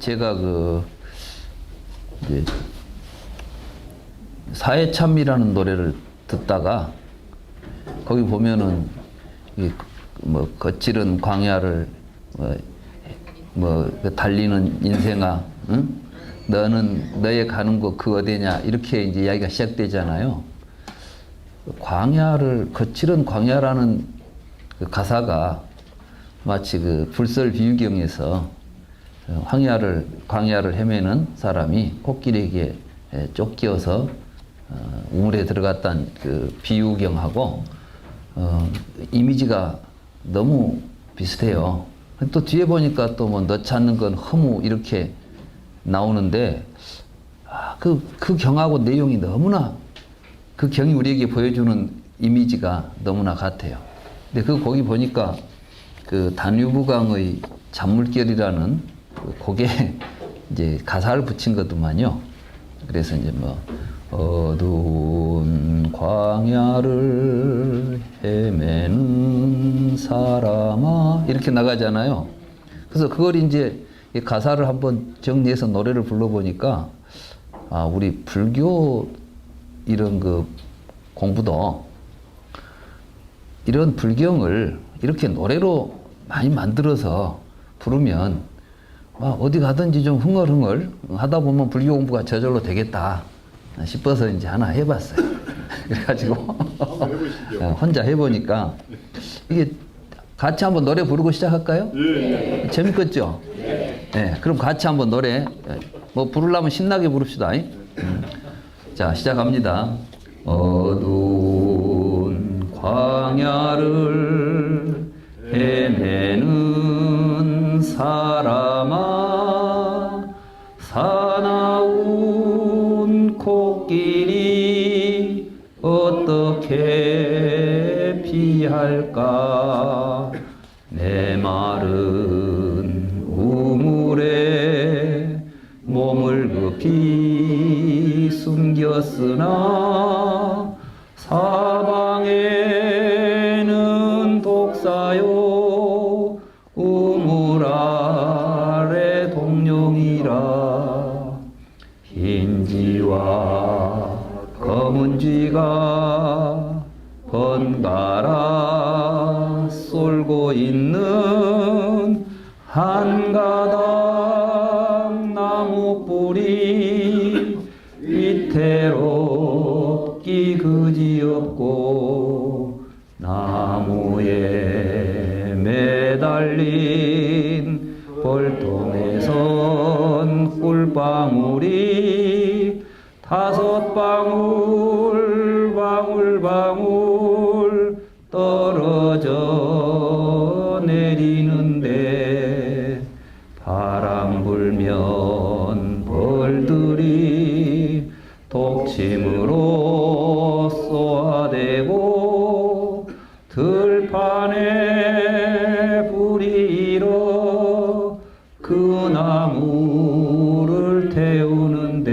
제가 이제 사해참이라는 노래를 듣다가 거기 보면은 뭐 거칠은 광야를 달리는 인생아, 응? 너는 너의 가는 곳 그 어디냐 이렇게 이제 이야기가 시작되잖아요. 거칠은 광야라는 그 가사가 마치 그 불설 비유경에서 광야를 헤매는 사람이 코끼리에게 쫓겨서 우물에 들어갔다는 그 비유경하고 이미지가 너무 비슷해요. 또 뒤에 보니까 또 뭐 너 찾는 건 허무 이렇게 나오는데 그 경하고 내용이 너무나 그 경이 우리에게 보여주는 이미지가 너무나 같아요. 근데 거기 보니까 그 다뉴브강의 잔물결이라는 곡에 이제 가사를 붙인 거더만요. 그래서 이제 뭐 어두운 광야를 헤매는 사람아 이렇게 나가잖아요. 그래서 그걸 이제 가사를 한번 정리해서 노래를 불러보니까 우리 불교 이런 그 공부도 이런 불경을 이렇게 노래로 많이 만들어서 부르면 어디 가든지 좀 흥얼흥얼 하다 보면 불교 공부가 저절로 되겠다 싶어서 이제 하나 해봤어요. 그래가지고 혼자 해보니까 이게 같이 한번 노래 부르고 시작할까요? 네. 재밌겠죠? 네. 그럼 같이 한번 노래 뭐 부르려면 신나게 부릅시다. 자, 시작합니다. 어두운 광야를 헤매는 사람아 사나운 코끼리 어떻게 피할까 내 마른 우물에 몸을 급히 숨겼으나 사방에는 독사요 우물 아래 동룡이라 흰지와 검은지가 번갈아 쏠고 있는 한 가닥 나무 뿌리 위태롭기 그지없고 나무에 매달린 벌통에선 꿀방울이 5방울 방울 떨어져 내리는데 바람 불면 벌들이 독침으로 쏘아대고 들판에 불이 일어 그 나무를 태우는데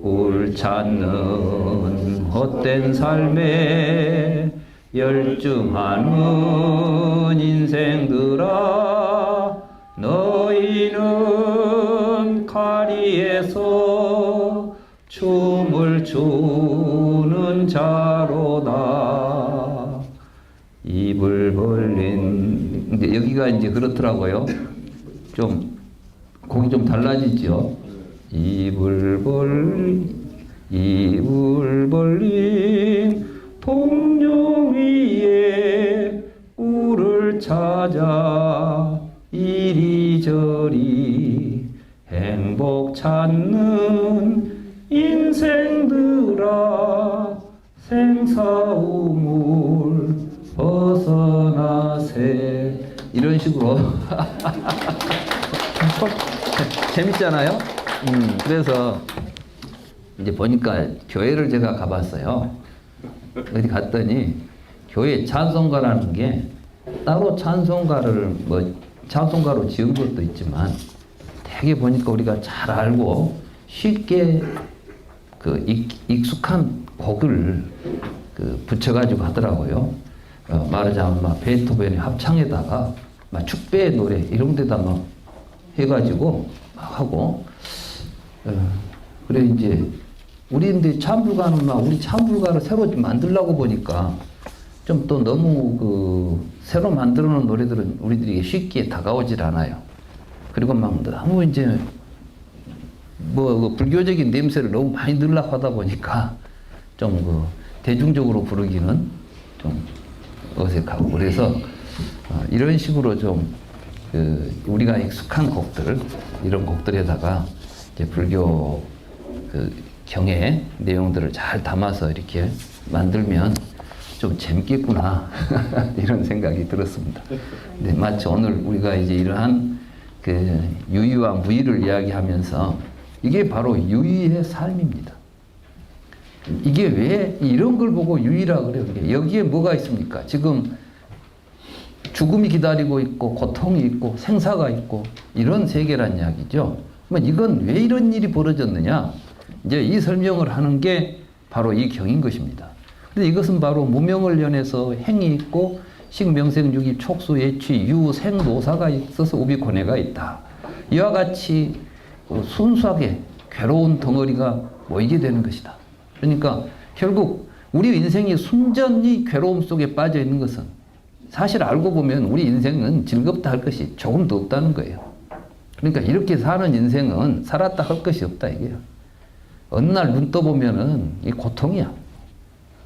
꿀 찾는 헛된 삶에 열중하는 인생들아 너희는 가리에서 춤을 추는 자로다. 입을 벌린 이제 여기가 이제 그렇더라고요. 좀 곡이 좀 달라지죠. 입을 벌린 동룡 위에 꿀을 찾아 이리저리 행복 찾는 인생들아 생사우물 벗어나세 이런 식으로 재밌잖아요. 그래서 이제 보니까 교회를 제가 가봤어요. 어디 갔더니 교회 찬송가라는 게 따로 찬송가를 찬송가로 지은 것도 있지만 되게 보니까 우리가 잘 알고 쉽게 익숙한 곡을 붙여가지고 하더라고요. 말하자면 베토벤의 합창에다가 막 축배 노래 이런 데다 막 해가지고 막 하고 그래 이제 우리 참불가는 막 우리 참불가를 새로 만들려고 보니까 좀 또 너무 그 새로 만들어 놓은 노래들은 우리들에게 쉽게 다가오질 않아요. 그리고 막 너무 이제 뭐 그 불교적인 냄새를 너무 많이 넣으려고 하다 보니까 좀 그 대중적으로 부르기는 좀 어색하고 그래서 이런 식으로 좀 그 우리가 익숙한 곡들 이런 곡들에다가 이제 불교 그 경의 내용들을 잘 담아서 이렇게 만들면 좀 재밌겠구나 이런 생각이 들었습니다. 네, 마치 오늘 우리가 이제 이러한 그 유의와 무의를 이야기하면서 이게 바로 유의의 삶입니다. 이게 왜 이런 걸 보고 유의라 그래요? 여기에 뭐가 있습니까? 지금 죽음이 기다리고 있고 고통이 있고 생사가 있고 이런 세계란 이야기죠. 그러면 이건 왜 이런 일이 벌어졌느냐? 이제 이 설명을 하는 게 바로 이 경인 것입니다. 근데 이것은 바로 무명을 연해서 행이 있고 식명생육이 촉수 예취 유 생노사가 있어서 우비고뇌가 있다. 이와 같이 순수하게 괴로운 덩어리가 모이게 되는 것이다. 그러니까 결국 우리 인생이 순전히 괴로움 속에 빠져 있는 것은 사실 알고 보면 우리 인생은 즐겁다 할 것이 조금도 없다는 거예요. 그러니까 이렇게 사는 인생은 살았다 할 것이 없다 이게요. 어느 날 눈 떠보면은 이 고통이야.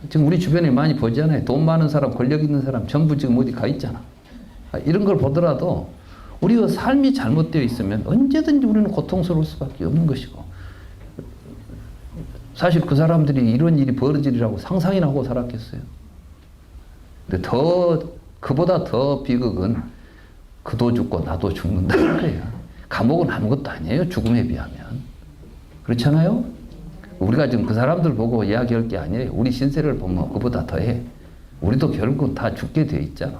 지금 우리 주변에 많이 보잖아요. 돈 많은 사람, 권력 있는 사람 전부 지금 어디 가 있잖아. 이런 걸 보더라도 우리가 삶이 잘못되어 있으면 언제든지 우리는 고통스러울 수밖에 없는 것이고 사실 그 사람들이 이런 일이 벌어지리라고 상상이나 하고 살았겠어요. 근데 그보다 더 비극은 그도 죽고 나도 죽는다는 거예요. 감옥은 아무것도 아니에요. 죽음에 비하면. 그렇잖아요? 우리가 지금 그 사람들 보고 이야기할 게 아니에요. 우리 신세를 보면 그보다 더해. 우리도 결국은 다 죽게 돼 있잖아.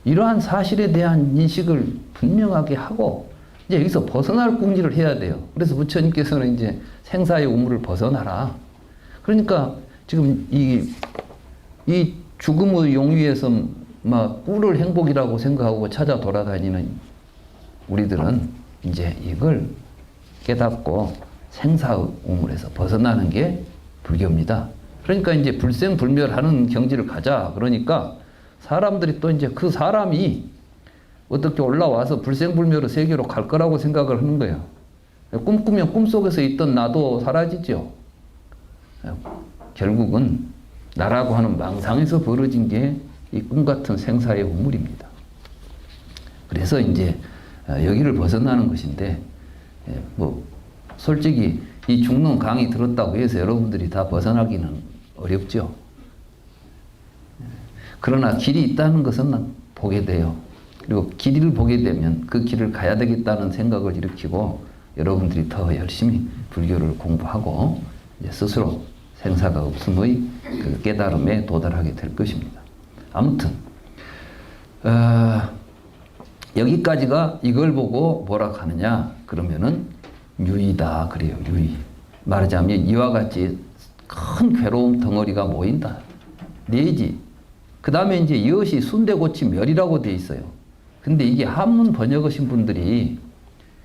이러한 사실에 대한 인식을 분명하게 하고 이제 여기서 벗어날 궁리를 해야 돼요. 그래서 부처님께서는 이제 생사의 우물을 벗어나라. 그러니까 지금 이 죽음의 용위에서 막 꿀을 행복이라고 생각하고 찾아 돌아다니는 우리들은 이제 이걸 깨닫고 생사의 우물에서 벗어나는 게 불교입니다. 그러니까 이제 불생불멸하는 경지를 가자. 그러니까 사람들이 또 이제 그 사람이 어떻게 올라와서 불생불멸의 세계로 갈 거라고 생각을 하는 거예요. 꿈꾸면 꿈속에서 있던 나도 사라지죠. 결국은 나라고 하는 망상에서 벌어진 게 이 꿈같은 생사의 우물입니다. 그래서 이제 여기를 벗어나는 것인데 뭐 솔직히 이 죽는 강의 들었다고 해서 여러분들이 다 벗어나기는 어렵죠. 그러나 길이 있다는 것은 보게 돼요. 그리고 길을 보게 되면 그 길을 가야 되겠다는 생각을 일으키고 여러분들이 더 열심히 불교를 공부하고 이제 스스로 생사가 없음의 그 깨달음에 도달하게 될 것입니다. 아무튼 여기까지가 이걸 보고 뭐라 하느냐 그러면은 유의다 그래요. 유의. 말하자면 이와 같이 큰 괴로움 덩어리가 모인다. 내지 그 다음에 이제 이것이 순대고치 멸이라고 돼 있어요. 근데 이게 한문 번역하신 분들이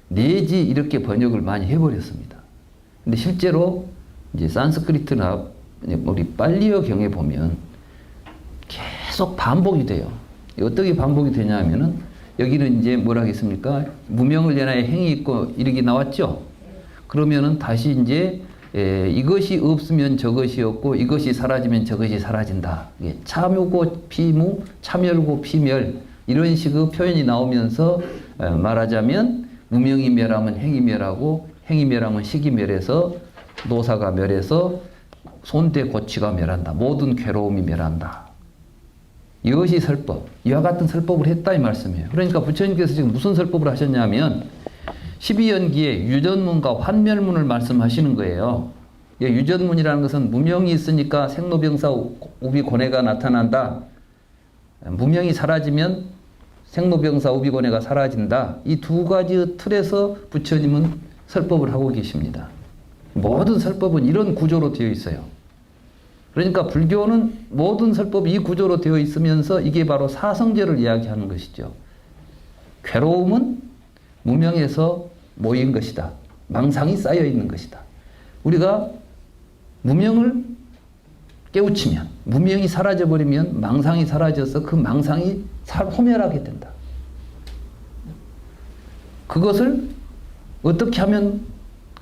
내지 이렇게 번역을 많이 해버렸습니다. 근데 실제로 이제 산스크리트나 우리 빨리어 경에 보면 계속 반복이 돼요. 어떻게 반복이 되냐면은 여기는 이제 뭐라 하겠습니까? 무명을 연하여 행이 있고 이렇게 나왔죠? 그러면은 다시 이제 이것이 없으면 저것이 없고 이것이 사라지면 저것이 사라진다. 참유고 피무, 참멸고 피멸 이런 식의 표현이 나오면서 말하자면 무명이 멸하면 행이 멸하고 행이 멸하면 식이 멸해서 노사가 멸해서 손대고치가 멸한다. 모든 괴로움이 멸한다. 이것이 설법. 이와 같은 설법을 했다 이 말씀이에요. 그러니까 부처님께서 지금 무슨 설법을 하셨냐면 12연기에 유전문과 환멸문을 말씀하시는 거예요. 유전문이라는 것은 무명이 있으니까 생로병사 우비고뇌가 나타난다. 무명이 사라지면 생로병사 우비고뇌가 사라진다. 이 두 가지 틀에서 부처님은 설법을 하고 계십니다. 모든 설법은 이런 구조로 되어 있어요. 그러니까 불교는 모든 설법이 이 구조로 되어 있으면서 이게 바로 사성제를 이야기하는 것이죠. 괴로움은 무명에서 모인 것이다. 망상이 쌓여 있는 것이다. 우리가 무명을 깨우치면, 무명이 사라져버리면 망상이 사라져서 그 망상이 호멸하게 된다. 그것을 어떻게 하면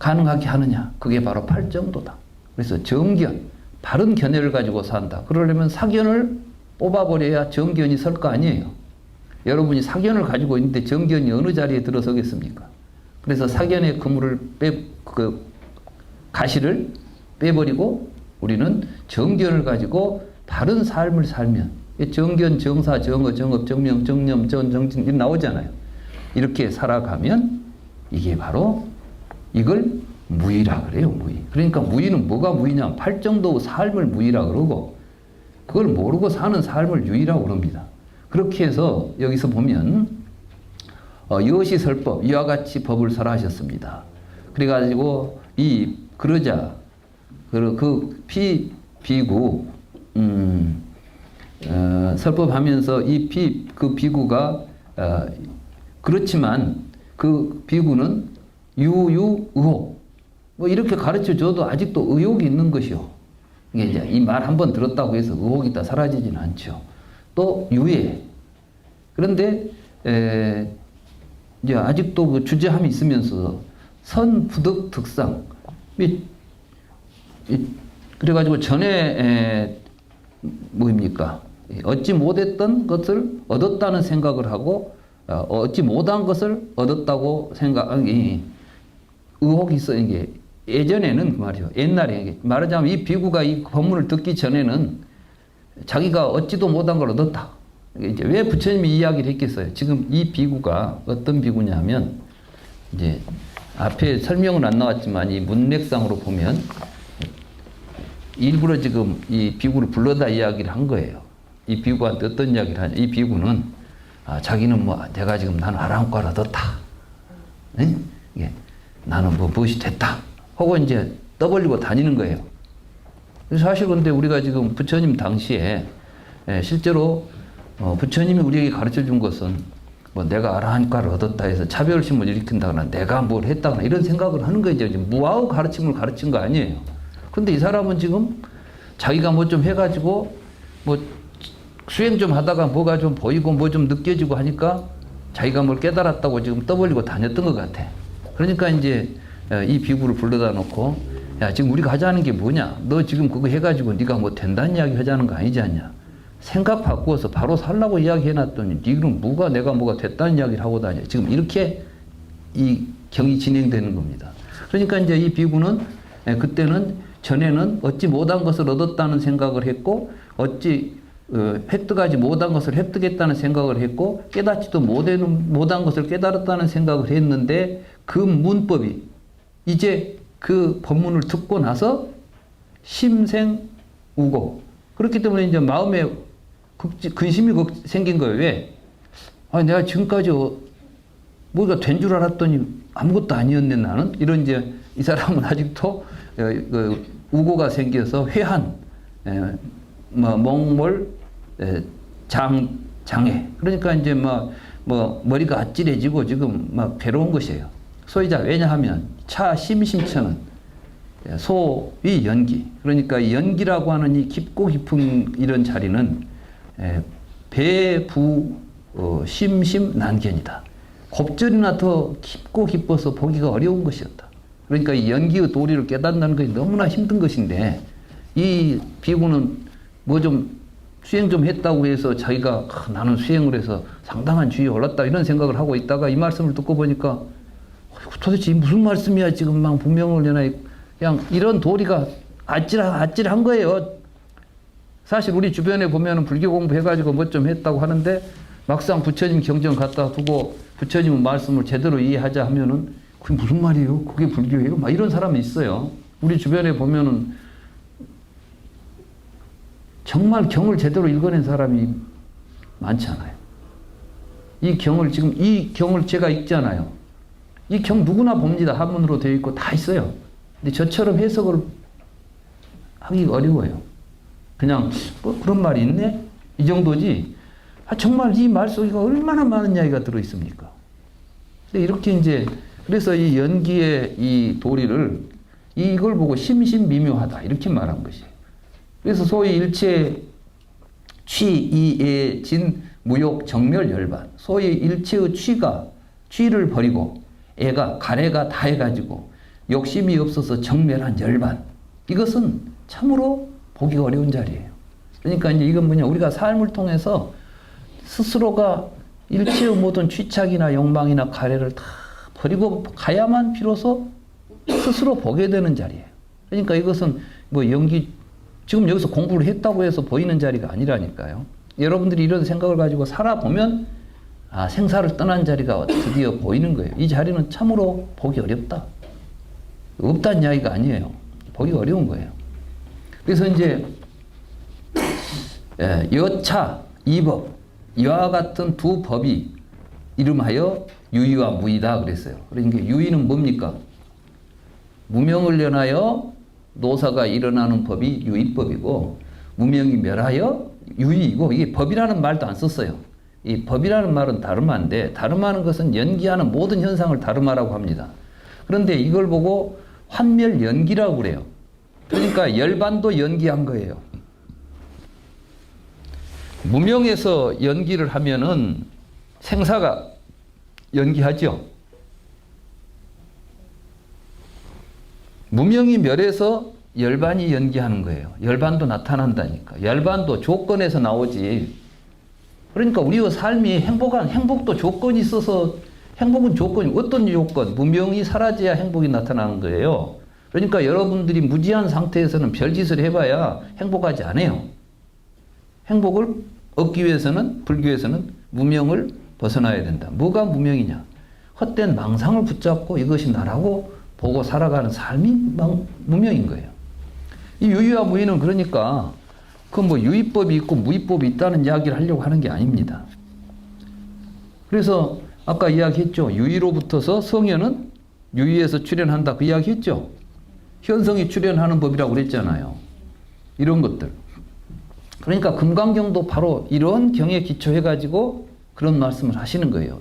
가능하게 하느냐? 그게 바로 팔정도다. 그래서 정견, 바른 견해를 가지고 산다. 그러려면 사견을 뽑아버려야 정견이 설 거 아니에요. 여러분이 사견을 가지고 있는데 정견이 어느 자리에 들어서겠습니까? 그래서 사견의 그물을 가시를 빼버리고 우리는 정견을 가지고 바른 삶을 살면 정견, 정사, 정어, 정업, 정명, 정념, 정진 이렇게 나오잖아요. 이렇게 살아가면 이게 바로 이걸 무의라 그래요. 무의. 그러니까 무의는 뭐가 무의냐? 팔정도 삶을 무의라 그러고 그걸 모르고 사는 삶을 유의라고 그럽니다. 그렇게 해서 여기서 보면 여시설법 이와 같이 법을 설하셨습니다. 그래가지고 그러자 그 비구 설법하면서 그 비구가 그렇지만 그 비구는 유의혹 뭐 이렇게 가르쳐 줘도 아직도 의혹이 있는 것이요. 이게 이제 이 말 한 번 들었다고 해서 의혹이 다 사라지지는 않죠. 또 유예. 그런데 이제 아직도 그 주제함이 있으면서 선부득 득상. 그래가지고 전에 뭐입니까? 얻지 못했던 것을 얻었다는 생각을 하고 얻지 못한 것을 얻었다고 생각이 의혹이 있어. 이게 예전에는 그 말이요. 옛날에 말하자면 이 비구가 이 법문을 듣기 전에는 자기가 얻지도 못한 걸 얻었다. 이제 왜 부처님이 이야기를 했겠어요? 지금 이 비구가 어떤 비구냐 하면 이제 앞에 설명은 안 나왔지만 이 문맥상으로 보면 일부러 지금 이 비구를 불러다 이야기를 한 거예요. 이 비구한테 어떤 이야기를 하냐. 이 비구는 자기는 뭐 내가 지금 나는 아랑과를 얻었다. 네? 예. 나는 뭐 무엇이 됐다. 하고 이제 떠벌리고 다니는 거예요. 사실 근데 우리가 지금 부처님 당시에 실제로 부처님이 우리에게 가르쳐 준 것은 뭐 내가 아라한과를 얻었다 해서 차별심을 일으킨다거나 내가 뭘 했다거나 이런 생각을 하는 거죠. 무아의 가르침을 가르친 거 아니에요. 근데 이 사람은 지금 자기가 뭐 좀 해가지고 뭐 수행 좀 하다가 뭐가 좀 보이고 뭐 좀 느껴지고 하니까 자기가 뭘 깨달았다고 지금 떠벌리고 다녔던 것 같아. 그러니까 이제 이 비구를 불러다 놓고 야 지금 우리가 하자는 게 뭐냐? 너 지금 그거 해가지고 네가 뭐 된다는 이야기 하자는 거 아니지 않냐? 생각 바꾸어서 바로 살라고 이야기해놨더니 니는 뭐가 내가 뭐가 됐다는 이야기를 하고 다녀. 지금 이렇게 이 경이 진행되는 겁니다. 그러니까 이제 이 비구는 그때는 전에는 얻지 못한 것을 얻었다는 생각을 했고 획득하지 못한 것을 획득했다는 생각을 했고 깨닫지도 못한 것을 깨달았다는 생각을 했는데 그 문법이 이제 그 법문을 듣고 나서 심생우고 그렇기 때문에 이제 마음에 근심이 생긴 거예요. 왜? 내가 지금까지 뭐가 된 줄 알았더니 아무것도 아니었네 나는. 이런 이제 이 사람은 아직도 우고가 생겨서 회한, 몽몰, 장애. 그러니까 이제 뭐 머리가 아찔해지고 지금 막 괴로운 것이에요. 소위자 왜냐하면 차 심심천은 소위 연기. 그러니까 이 연기라고 하는 이 깊고 깊은 이런 자리는 배부 심심 난견이다. 곱절이나 더 깊고 깊어서 보기가 어려운 것이었다. 그러니까 이 연기의 도리를 깨닫는 것이 너무나 힘든 것인데 이 비구는 뭐 좀 수행 좀 했다고 해서 자기가 나는 수행을 해서 상당한 주위에 올랐다 이런 생각을 하고 있다가 이 말씀을 듣고 보니까 도대체 무슨 말씀이야 지금 막 분명을 내나 그냥 이런 도리가 아찔한 거예요. 사실 우리 주변에 보면은 불교 공부해가지고 뭐 좀 했다고 하는데 막상 부처님 경전 갖다 두고 부처님 말씀을 제대로 이해하자 하면은 그게 무슨 말이에요? 그게 불교예요? 막 이런 사람이 있어요. 우리 주변에 보면은 정말 경을 제대로 읽어낸 사람이 많지 않아요. 이 경을 제가 읽잖아요. 이 경 누구나 봅니다. 한문으로 되어 있고 다 있어요. 근데 저처럼 해석을 하기 어려워요. 그냥 뭐 그런 말이 있네? 이 정도지. 정말 이 말 속에 얼마나 많은 이야기가 들어있습니까? 근데 이렇게 이제 그래서 이 연기의 이 도리를 이걸 보고 심신미묘하다 이렇게 말한 것이에요. 그래서 소위 일체 취이에 진 무욕 정멸 열반. 소위 일체의 취를 버리고 애가 가래가 다 해가지고 욕심이 없어서 정멸한 열반. 이것은 참으로 보기 어려운 자리예요. 그러니까 이제 이건 뭐냐, 우리가 삶을 통해서 스스로가 일체의 모든 취착이나 욕망이나 가래를 다 버리고 가야만 비로소 스스로 보게 되는 자리예요. 그러니까 이것은 뭐 연기, 지금 여기서 공부를 했다고 해서 보이는 자리가 아니라니까요. 여러분들이 이런 생각을 가지고 살아보면 생사를 떠난 자리가 드디어 보이는 거예요. 이 자리는 참으로 보기 어렵다. 없다는 이야기가 아니에요. 보기 어려운 거예요. 그래서 이제 여차, 이법, 이와 같은 두 법이 이름하여 유의와 무의다 그랬어요. 그러니까 유의는 뭡니까? 무명을 연하여 노사가 일어나는 법이 유의법이고, 무명이 멸하여 유의이고, 이게 법이라는 말도 안 썼어요. 이 법이라는 말은 다름화인데, 다름화하는 것은 연기하는 모든 현상을 다름화라고 합니다. 그런데 이걸 보고 환멸연기라고 그래요. 그러니까 열반도 연기한 거예요. 무명에서 연기를 하면은 생사가 연기하죠. 무명이 멸해서 열반이 연기하는 거예요. 열반도 나타난다니까. 열반도 조건에서 나오지. 그러니까 우리의 삶이 행복도 조건이 있어서, 행복은 조건이, 어떤 조건? 무명이 사라져야 행복이 나타나는 거예요. 그러니까 여러분들이 무지한 상태에서는 별짓을 해봐야 행복하지 않아요. 행복을 얻기 위해서는, 불교에서는 무명을 벗어나야 된다. 뭐가 무명이냐? 헛된 망상을 붙잡고 이것이 나라고 보고 살아가는 삶이 무명인 거예요. 이 유의와 무의는 그러니까 그 뭐 유의법이 있고 무의법이 있다는 이야기를 하려고 하는 게 아닙니다. 그래서 아까 이야기했죠. 유의로부터서 성현은 유의에서 출현한다. 그 이야기했죠. 현성이 출현하는 법이라고 그랬잖아요. 이런 것들. 그러니까 금강경도 바로 이런 경에 기초해가지고 그런 말씀을 하시는 거예요.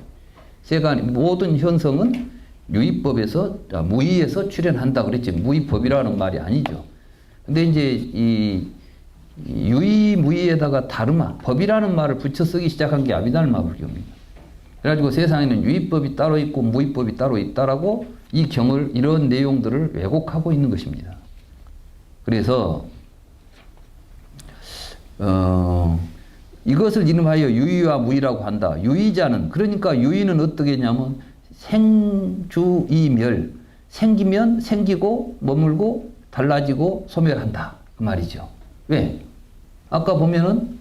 제가 모든 현성은 유의법에서, 무의에서 출현한다 그랬지. 무의법이라는 말이 아니죠. 근데 이제 이 유의, 무의에다가 다름화, 법이라는 말을 붙여 쓰기 시작한 게 아비달마 불교입니다. 그래가지고 세상에는 유의법이 따로 있고 무의법이 따로 있다라고 이 경을, 이런 내용들을 왜곡하고 있는 것입니다. 그래서 이것을 이름하여 유의와 무의라고 한다. 유의자는, 그러니까 유의는 어떻게 했냐면 생주이멸, 생기면 생기고 머물고 달라지고 소멸한다 그 말이죠. 왜? 아까 보면은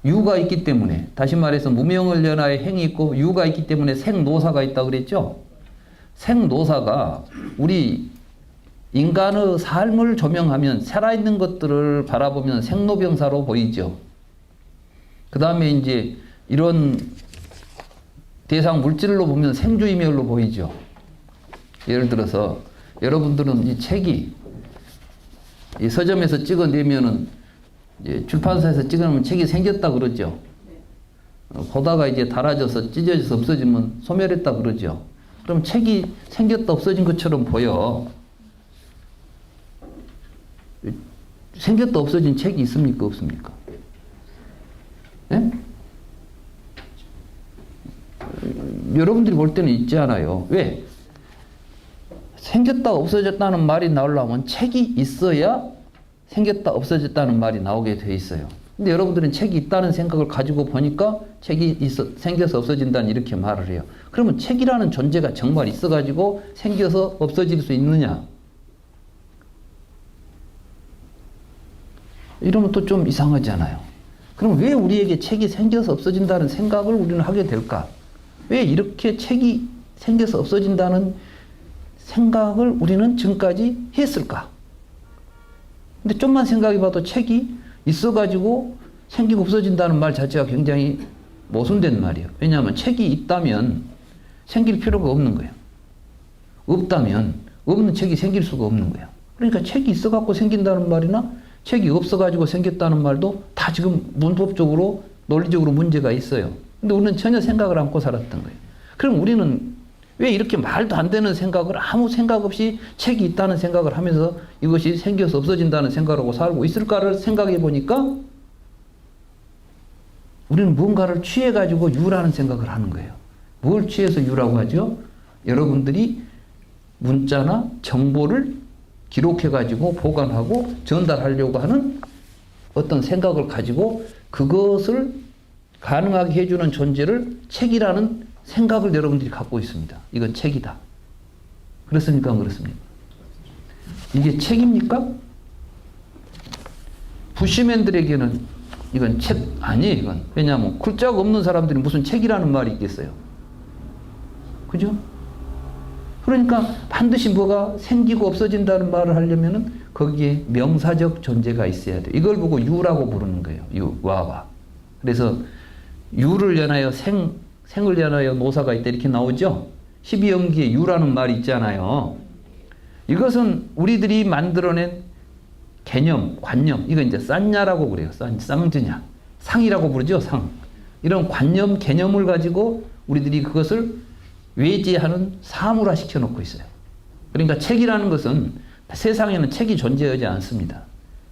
유가 있기 때문에, 다시 말해서 무명을 연하여 행이 있고 유가 있기 때문에 생노사가 있다 그랬죠. 생노사가 우리 인간의 삶을 조명하면, 살아있는 것들을 바라보면 생로병사로 보이죠. 그 다음에 이제 이런 대상 물질로 보면 생주이멸로 보이죠. 예를 들어서 여러분들은 이 책이 이 서점에서 찍어내면은, 출판사에서 찍어내면 책이 생겼다 그러죠. 보다가 이제 닳아져서 찢어져서 없어지면 소멸했다 그러죠. 그럼 책이 생겼다 없어진 것처럼 보여. 생겼다 없어진 책이 있습니까? 없습니까? 네? 여러분들이 볼 때는 있지 않아요. 왜? 생겼다 없어졌다는 말이 나오려면 책이 있어야 생겼다 없어졌다는 말이 나오게 돼 있어요. 근데 여러분들은 책이 있다는 생각을 가지고 보니까 책이 생겨서 없어진다는 이렇게 말을 해요. 그러면 책이라는 존재가 정말 있어가지고 생겨서 없어질 수 있느냐? 이러면 또 좀 이상하잖아요. 그럼 왜 우리에게 책이 생겨서 없어진다는 생각을 우리는 하게 될까? 왜 이렇게 책이 생겨서 없어진다는 생각을 우리는 지금까지 했을까? 근데 좀만 생각해봐도 책이 있어가지고 생기고 없어진다는 말 자체가 굉장히 모순된 말이에요. 왜냐하면 책이 있다면 생길 필요가 없는 거예요. 없다면 없는 책이 생길 수가 없는 거예요. 그러니까 책이 있어갖고 생긴다는 말이나 책이 없어가지고 생겼다는 말도 다 지금 문법적으로 논리적으로 문제가 있어요. 근데 우리는 전혀 생각을 않고 살았던 거예요. 그럼 우리는 왜 이렇게 말도 안 되는 생각을 아무 생각 없이 책이 있다는 생각을 하면서 이것이 생겨서 없어진다는 생각을 하고 살고 있을까를 생각해 보니까 우리는 뭔가를 취해가지고 유라는 생각을 하는 거예요. 뭘 취해서 유라고 하죠? 여러분들이 문자나 정보를 기록해가지고 보관하고 전달하려고 하는 어떤 생각을 가지고 그것을 가능하게 해주는 존재를 책이라는 생각을 여러분들이 갖고 있습니다. 이건 책이다. 그렇습니까? 안 그렇습니까? 이게 책입니까? 부시맨들에게는 이건 책 아니에요. 이건. 왜냐하면 글자가 없는 사람들이 무슨 책이라는 말이 있겠어요. 그죠? 그러니까 반드시 뭐가 생기고 없어진다는 말을 하려면은 거기에 명사적 존재가 있어야 돼요. 이걸 보고 유라고 부르는 거예요. 유, 와와. 그래서 유를 연하여 생을 연하여 노사가 있다 이렇게 나오죠. 12연기에 유라는 말이 있잖아요. 이것은 우리들이 만들어낸 개념, 관념, 이거 이제 싼냐라고 그래요. 쌍즈냐. 상이라고 부르죠. 상. 이런 관념, 개념을 가지고 우리들이 그것을 외제하는 사물화 시켜놓고 있어요. 그러니까 책이라는 것은 세상에는 책이 존재하지 않습니다.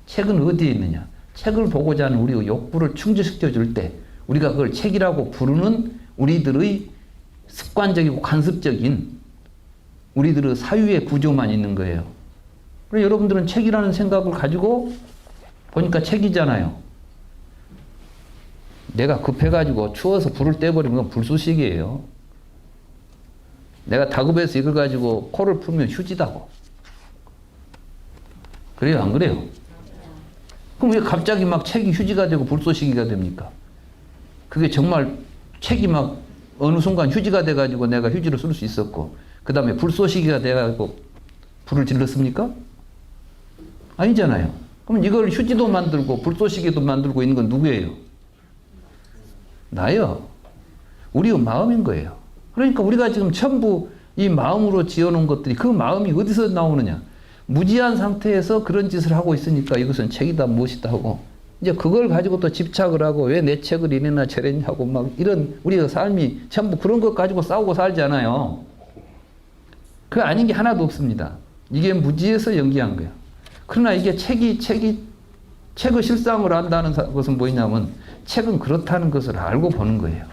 책은 어디에 있느냐? 책을 보고자 하는 우리의 욕구를 충족시켜줄 때 우리가 그걸 책이라고 부르는 우리들의 습관적이고 관습적인 우리들의 사유의 구조만 있는 거예요. 그래서 여러분들은 책이라는 생각을 가지고 보니까 책이잖아요. 내가 급해가지고 추워서 불을 떼버리면 그건 불쏘시개예요. 내가 다급해서 이걸 가지고 코를 풀면 휴지다고. 그래요? 안 그래요? 그럼 왜 갑자기 막 책이 휴지가 되고 불쏘시개가 됩니까? 그게 정말 책이 막 어느 순간 휴지가 돼가지고 내가 휴지를 쓸 수 있었고 그 다음에 불쏘시개가 돼가지고 불을 질렀습니까? 아니잖아요. 그럼 이걸 휴지도 만들고 불쏘시개도 만들고 있는 건 누구예요? 나요. 우리의 마음인 거예요. 그러니까 우리가 지금 전부 이 마음으로 지어놓은 것들이 그 마음이 어디서 나오느냐. 무지한 상태에서 그런 짓을 하고 있으니까 이것은 책이다 무엇이다 하고 이제 그걸 가지고 또 집착을 하고 왜 내 책을 이래나 저랬냐고 막 이런 우리의 삶이 전부 그런 것 가지고 싸우고 살잖아요. 그 아닌 게 하나도 없습니다. 이게 무지에서 연기한 거예요. 그러나 이게 책의 실상을 안다는 것은 뭐냐면 책은 그렇다는 것을 알고 보는 거예요.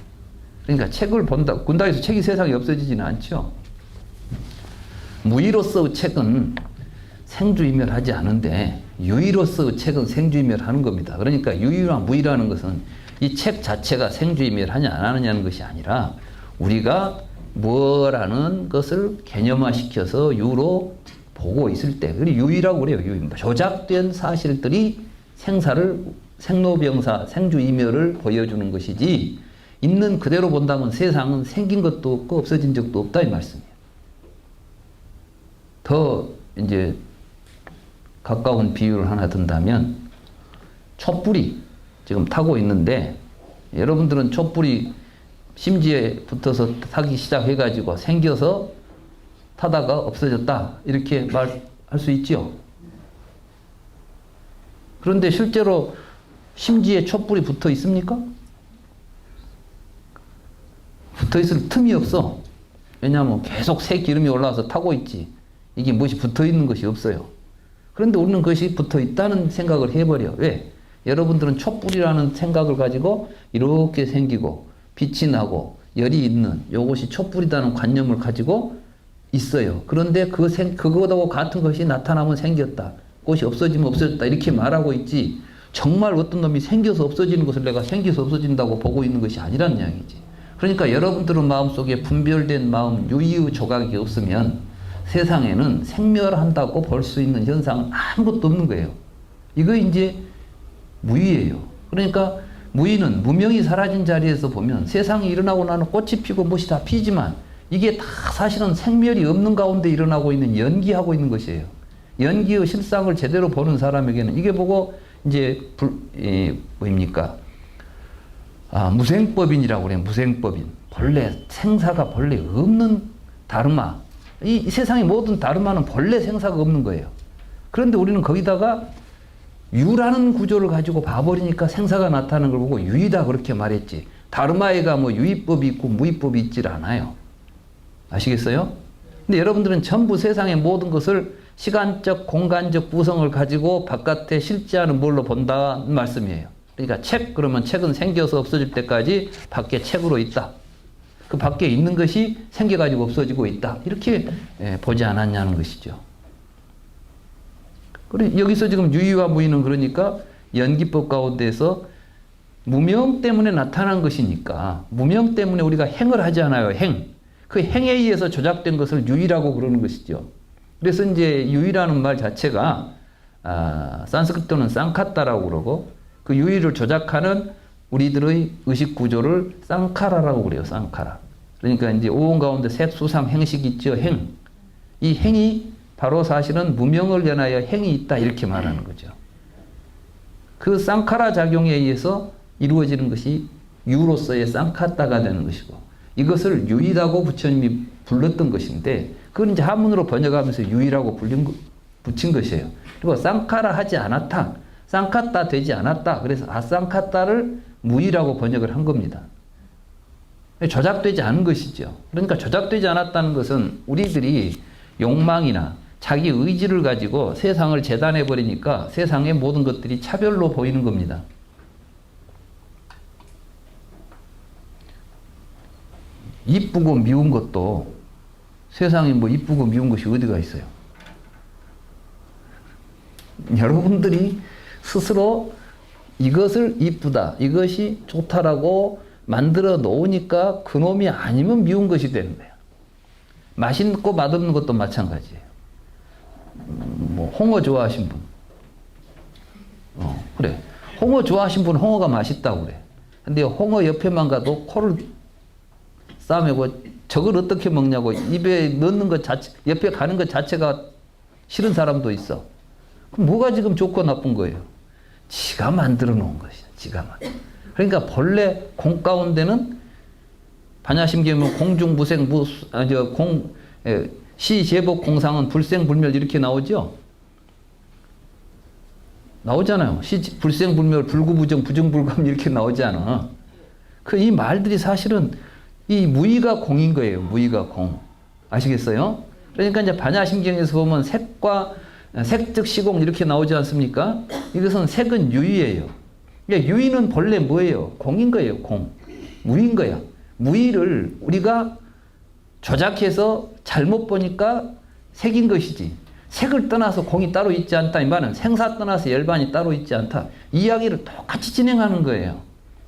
그러니까 책을 본다고 해서 책이 세상에 없어지지는 않죠. 무의로서의 책은 생주이멸하지 않은데 유의로서의 책은 생주이멸하는 겁니다. 그러니까 유의와 무의라는 것은 이 책 자체가 생주이멸하냐 안 하느냐는 것이 아니라 우리가 뭐라는 것을 개념화시켜서 유로 보고 있을 때, 그리고 유의라고 그래요. 유의. 조작된 사실들이 생로병사, 생주이멸을 보여주는 것이지 있는 그대로 본다면 세상은 생긴 것도 없고 없어진 적도 없다 이 말씀이에요. 더 이제 가까운 비유를 하나 든다면 촛불이 지금 타고 있는데 여러분들은 촛불이 심지에 붙어서 타기 시작해가지고 생겨서 타다가 없어졌다 이렇게 말할 수 있죠. 그런데 실제로 심지에 촛불이 붙어 있습니까? 붙어 있을 틈이 없어. 왜냐하면 계속 새 기름이 올라와서 타고 있지. 이게 무엇이 붙어 있는 것이 없어요. 그런데 우리는 그것이 붙어 있다는 생각을 해버려. 왜? 여러분들은 촛불이라는 생각을 가지고 이렇게 생기고 빛이 나고 열이 있는 이것이 촛불이라는 관념을 가지고 있어요. 그런데 그거하고 같은 것이 나타나면 생겼다. 그것이 없어지면 없어졌다. 이렇게 말하고 있지. 정말 어떤 놈이 생겨서 없어지는 것을 내가 생겨서 없어진다고 보고 있는 것이 아니란 이야기지. 그러니까 여러분들은 마음속에 분별된 마음, 유의의 조각이 없으면 세상에는 생멸한다고 볼 수 있는 현상은 아무것도 없는 거예요. 이거 이제 무의예요. 그러니까 무의는 무명이 사라진 자리에서 보면 세상이 일어나고 나는 꽃이 피고 무엇이 다 피지만 이게 다 사실은 생멸이 없는 가운데 일어나고 있는 연기하고 있는 것이에요. 연기의 실상을 제대로 보는 사람에게는 이게 보고 이제 뭐입니까? 무생법인이라고 그래요. 무생법인. 본래 생사가 본래 없는 다르마. 이 세상의 모든 다르마는 본래 생사가 없는 거예요. 그런데 우리는 거기다가 유라는 구조를 가지고 봐버리니까 생사가 나타나는 걸 보고 유이다 그렇게 말했지. 다르마에가 뭐 유의법이 있고 무의법이 있질 않아요. 아시겠어요? 근데 여러분들은 전부 세상의 모든 것을 시간적, 공간적 구성을 가지고 바깥에 실제하는 뭘로 본다는 말씀이에요. 그러니까 책, 그러면 책은 생겨서 없어질 때까지 밖에 책으로 있다. 그 밖에 있는 것이 생겨가지고 없어지고 있다. 이렇게 보지 않았냐는 것이죠. 그리고 여기서 지금 유의와 무의는 그러니까 연기법 가운데서 무명 때문에 나타난 것이니까 무명 때문에 우리가 행을 하지 않아요. 행. 그 행에 의해서 조작된 것을 유의라고 그러는 것이죠. 그래서 이제 유의라는 말 자체가 산스크리트는 쌍카타라고 그러고 그 유의를 조작하는 우리들의 의식 구조를 쌍카라라고 그래요. 쌍카라. 그러니까 이제 오온 가운데 색, 수상, 행식이 있죠. 행. 이 행이 바로 사실은 무명을 연하여 행이 있다 이렇게 말하는 거죠. 그 쌍카라 작용에 의해서 이루어지는 것이 유로서의 쌍카타가 되는 것이고 이것을 유의라고 부처님이 불렀던 것인데 그건 이제 한문으로 번역하면서 유의라고 붙인 것이에요. 그리고 쌍카라 하지 않았다. 쌍카타 되지 않았다. 그래서 아쌍카타를 무의라고 번역을 한 겁니다. 조작되지 않은 것이죠. 그러니까 조작되지 않았다는 것은 우리들이 욕망이나 자기 의지를 가지고 세상을 재단해 버리니까 세상의 모든 것들이 차별로 보이는 겁니다. 이쁘고 미운 것도 세상에 뭐 이쁘고 미운 것이 어디가 있어요? 여러분들이 스스로 이것을 이쁘다, 이것이 좋다라고 만들어 놓으니까 그놈이 아니면 미운 것이 되는 거예요. 맛있고 맛없는 것도 마찬가지예요. 뭐 홍어 좋아하신 분. 그래. 홍어 좋아하신 분은 홍어가 맛있다고 그래. 근데 홍어 옆에만 가도 코를 싸매고 저걸 어떻게 먹냐고 입에 넣는 것 자체, 옆에 가는 것 자체가 싫은 사람도 있어. 그럼 뭐가 지금 좋고 나쁜 거예요? 지가 만들어 놓은 것이야. 지가 만들어. 그러니까 본래 공 가운데는 반야심경이면 공중무생 시제복 공상은 불생불멸 이렇게 나오죠? 나오잖아요. 불생불멸 불구부정 부정불감 이렇게 나오잖아. 그 이 말들이 사실은 이 무의가 공인 거예요. 무의가 공. 아시겠어요? 그러니까 이제 반야심경에서 보면 색과 색즉 시공 이렇게 나오지 않습니까? 이것은 색은 유의예요. 그러니까 유의는 본래 뭐예요? 공인 거예요. 공. 무의인 거야. 무의를 우리가 조작해서 잘못 보니까 색인 것이지. 색을 떠나서 공이 따로 있지 않다. 이 말은 생사 떠나서 열반이 따로 있지 않다. 이 이야기를 똑같이 진행하는 거예요.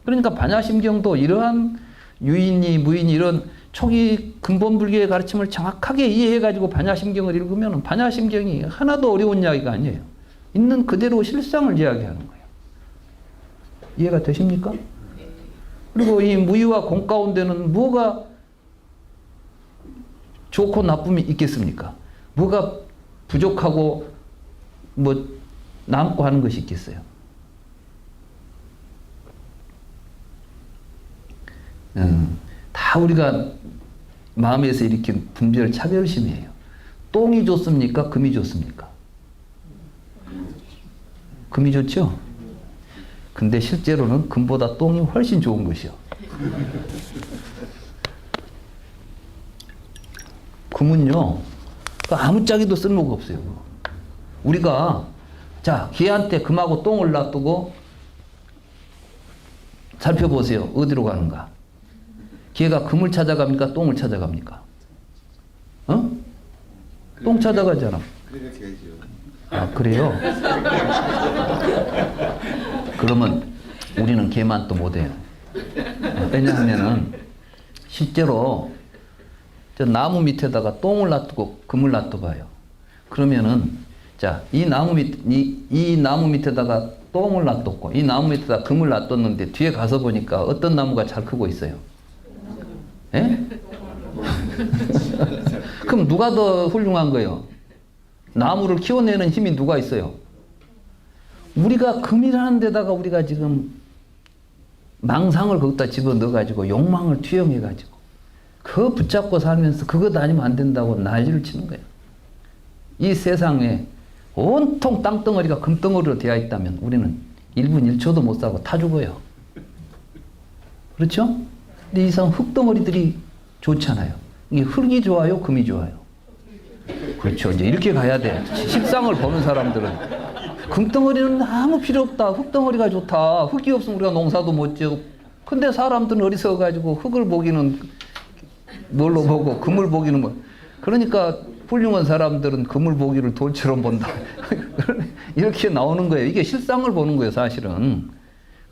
그러니까 반야심경도 이러한 유의니 무의니 이런 초기 근본 불교의 가르침을 정확하게 이해해가지고 반야심경을 읽으면 반야심경이 하나도 어려운 이야기가 아니에요. 있는 그대로 실상을 이야기하는 거예요. 이해가 되십니까? 그리고 이 무의와 공 가운데는 뭐가 좋고 나쁨이 있겠습니까? 뭐가 부족하고 뭐 남고 하는 것이 있겠어요? 다 우리가 마음에서 일으킨 분별 차별심이에요. 똥이 좋습니까? 금이 좋습니까? 금이 좋죠? 근데 실제로는 금보다 똥이 훨씬 좋은 것이요. 금은요, 아무짝에도 쓸모가 없어요. 우리가, 자, 개한테 금하고 똥을 놔두고 살펴보세요. 어디로 가는가? 개가 금을 찾아갑니까? 똥을 찾아갑니까? 똥 찾아가잖아. 아, 그래요? 그러면 우리는 개만 또 못해요. 왜냐하면은 실제로 저 나무 밑에다가 똥을 놔두고 금을 놔둬봐요. 그러면은 자, 이 나무 밑에다가 똥을 놔뒀고 이 나무 밑에다 금을 놔뒀는데 뒤에 가서 보니까 어떤 나무가 잘 크고 있어요? 예? 그럼 누가 더 훌륭한 거예요? 나무를 키워내는 힘이 누가 있어요? 우리가 금이라는 데다가 우리가 지금 망상을 거기다 집어넣어가지고 욕망을 투영해가지고 그거 붙잡고 살면서 그것 아니면 안 된다고 난리를 치는 거예요. 이 세상에 온통 땅덩어리가 금덩어리로 되어 있다면 우리는 1분 1초도 못 살고 타 죽어요. 그렇죠? 근데 이상 흙덩어리들이 좋잖아요. 이게 흙이 좋아요? 금이 좋아요? 그렇죠. 이제 이렇게 가야 돼. 십상을 보는 사람들은. 금덩어리는 아무 필요 없다. 흙덩어리가 좋다. 흙이 없으면 우리가 농사도 못 지어. 근데 사람들은 어리석어가지고 흙을 보기는 뭘로 보고 금을 보기는 뭐. 그러니까 훌륭한 사람들은 금을 보기를 돌처럼 본다. 이렇게 나오는 거예요. 이게 실상을 보는 거예요, 사실은.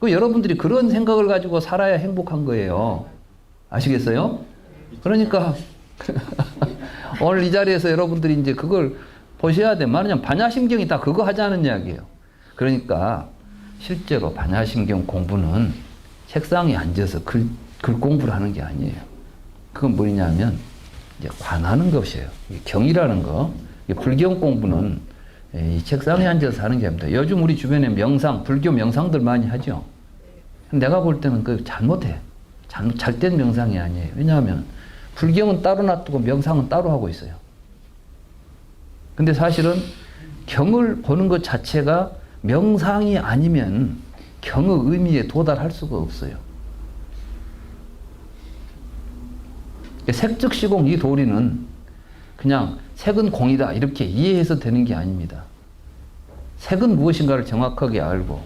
그 여러분들이 그런 생각을 가지고 살아야 행복한 거예요. 아시겠어요? 그러니까 오늘 이 자리에서 여러분들이 이제 그걸 보셔야 돼. 말하자면 반야심경이 다 그거 하자는 이야기예요. 그러니까 실제로 반야심경 공부는 책상에 앉아서 글 공부를 하는 게 아니에요. 그건 뭐냐면 이제 관하는 것이에요. 경이라는 거. 불경 공부는 이 책상에 앉아서 하는 게 아닙니다. 요즘 우리 주변에 명상, 불교 명상들 많이 하죠. 내가 볼 때는 그 잘못해. 잘된 명상이 아니에요. 왜냐하면 불경은 따로 놔두고 명상은 따로 하고 있어요. 근데 사실은 경을 보는 것 자체가 명상이 아니면 경의 의미에 도달할 수가 없어요. 색즉 시공 이 도리는 그냥 색은 공이다 이렇게 이해해서 되는 게 아닙니다. 색은 무엇인가를 정확하게 알고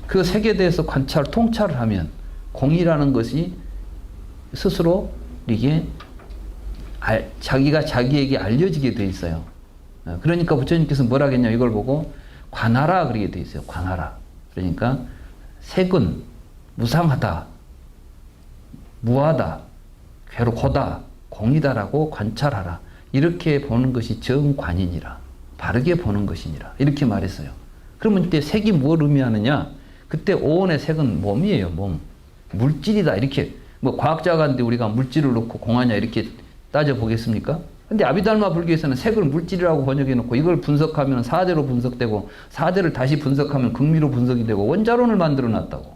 그 색에 대해서 관찰, 통찰을 하면 공이라는 것이 스스로 이게 자기가 자기에게 알려지게 돼 있어요. 그러니까 부처님께서 뭐라 하겠냐 이걸 보고 관하라 그러게 돼 있어요. 관하라. 그러니까 색은 무상하다, 무하다, 괴로고다, 공이다라고 관찰하라. 이렇게 보는 것이 정관이니라. 바르게 보는 것이니라. 이렇게 말했어요. 그러면 이때 색이 뭘 의미하느냐? 그때 오온의 색은 몸이에요. 몸. 물질이다. 이렇게 뭐 과학자가 하는데 우리가 물질을 놓고 공하냐 이렇게 따져보겠습니까? 근데 아비달마 불교에서는 색을 물질이라고 번역해 놓고 이걸 분석하면 4대로 분석되고 4대를 다시 분석하면 극미로 분석이 되고 원자론을 만들어 놨다고.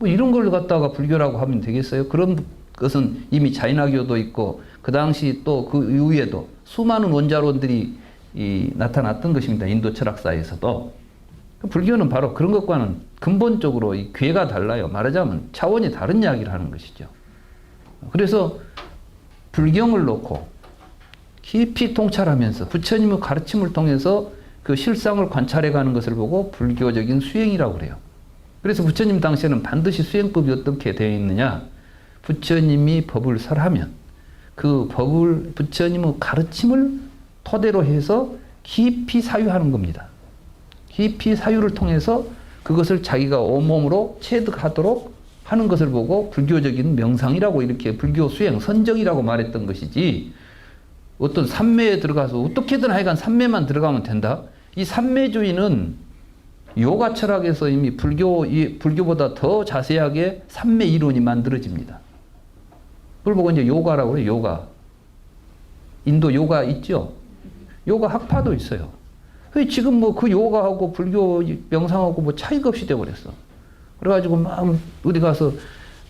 뭐 이런 걸 갖다가 불교라고 하면 되겠어요? 그런 것은 이미 자인화교도 있고 그 당시 또 그 이후에도 수많은 원자론들이 나타났던 것입니다. 인도 철학사에서도. 불교는 바로 그런 것과는 근본적으로 이 궤가 달라요. 말하자면 차원이 다른 이야기를 하는 것이죠. 그래서 불경을 놓고 깊이 통찰하면서 부처님의 가르침을 통해서 그 실상을 관찰해 가는 것을 보고 불교적인 수행이라고 그래요. 그래서 부처님 당시에는 반드시 수행법이 어떻게 되어 있느냐? 부처님이 법을 설하면 그 법을 부처님의 가르침을 토대로 해서 깊이 사유하는 겁니다. 깊이 사유를 통해서 그것을 자기가 온몸으로 체득하도록 하는 것을 보고 불교적인 명상이라고 이렇게 불교 수행, 선정이라고 말했던 것이지 어떤 삼매에 들어가서 어떻게든 하여간 삼매만 들어가면 된다. 이 삼매주의는 요가 철학에서 이미 불교보다 더 자세하게 삼매 이론이 만들어집니다. 그걸 보고 이제 요가라고 해요. 요가. 인도 요가 있죠? 요가 학파도 있어요. 지금 뭐 그 요가하고 불교 명상하고 뭐 차이가 없이 돼버렸어. 그래가지고 막 어디 가서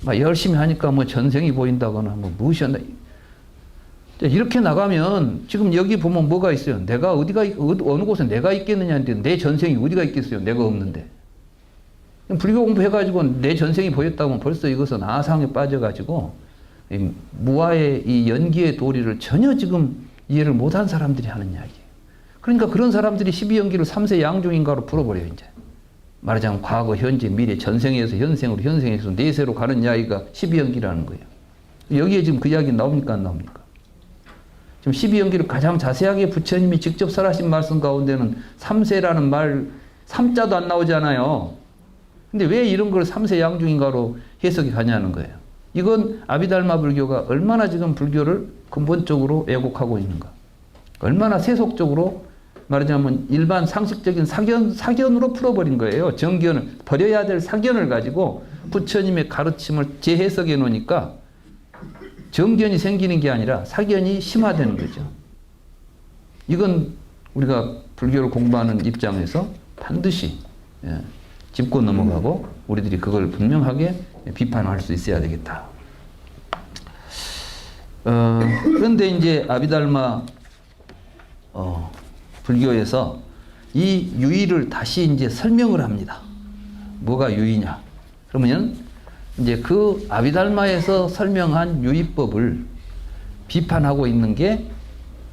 막 열심히 하니까 뭐 전생이 보인다거나 뭐 무엇이 한다. 이렇게 나가면 지금 여기 보면 뭐가 있어요? 내가 어느 곳에 내가 있겠느냐는데 내 전생이 어디가 있겠어요? 내가 없는데. 불교 공부해가지고 내 전생이 보였다면 벌써 이것은 아상에 빠져가지고 무아의 이 연기의 도리를 전혀 지금 이해를 못한 사람들이 하는 이야기예요. 그러니까 그런 사람들이 12연기를 3세 양중인가로 풀어버려요, 이제. 말하자면 과거, 현재, 미래, 전생에서 현생으로, 현생에서 내세로 가는 이야기가 12연기라는 거예요. 여기에 지금 그 이야기 나옵니까, 안 나옵니까? 지금 12연기를 가장 자세하게 부처님이 직접 설하신 말씀 가운데는 3세라는 말, 3자도 안 나오잖아요. 근데 왜 이런 걸 3세 양중인가로 해석이 가냐는 거예요. 이건 아비달마 불교가 얼마나 지금 불교를 근본적으로 왜곡하고 있는가. 얼마나 세속적으로 말하자면 일반 상식적인 사견으로 풀어버린 거예요. 정견을, 버려야 될 사견을 가지고 부처님의 가르침을 재해석해 놓으니까 정견이 생기는 게 아니라 사견이 심화되는 거죠. 이건 우리가 불교를 공부하는 입장에서 반드시 짚고 넘어가고 우리들이 그걸 분명하게 비판할 수 있어야 되겠다. 그런데 이제 아비달마 불교에서 이 유의를 다시 이제 설명을 합니다. 뭐가 유의냐? 그러면 이제 그 아비달마에서 설명한 유의법을 비판하고 있는 게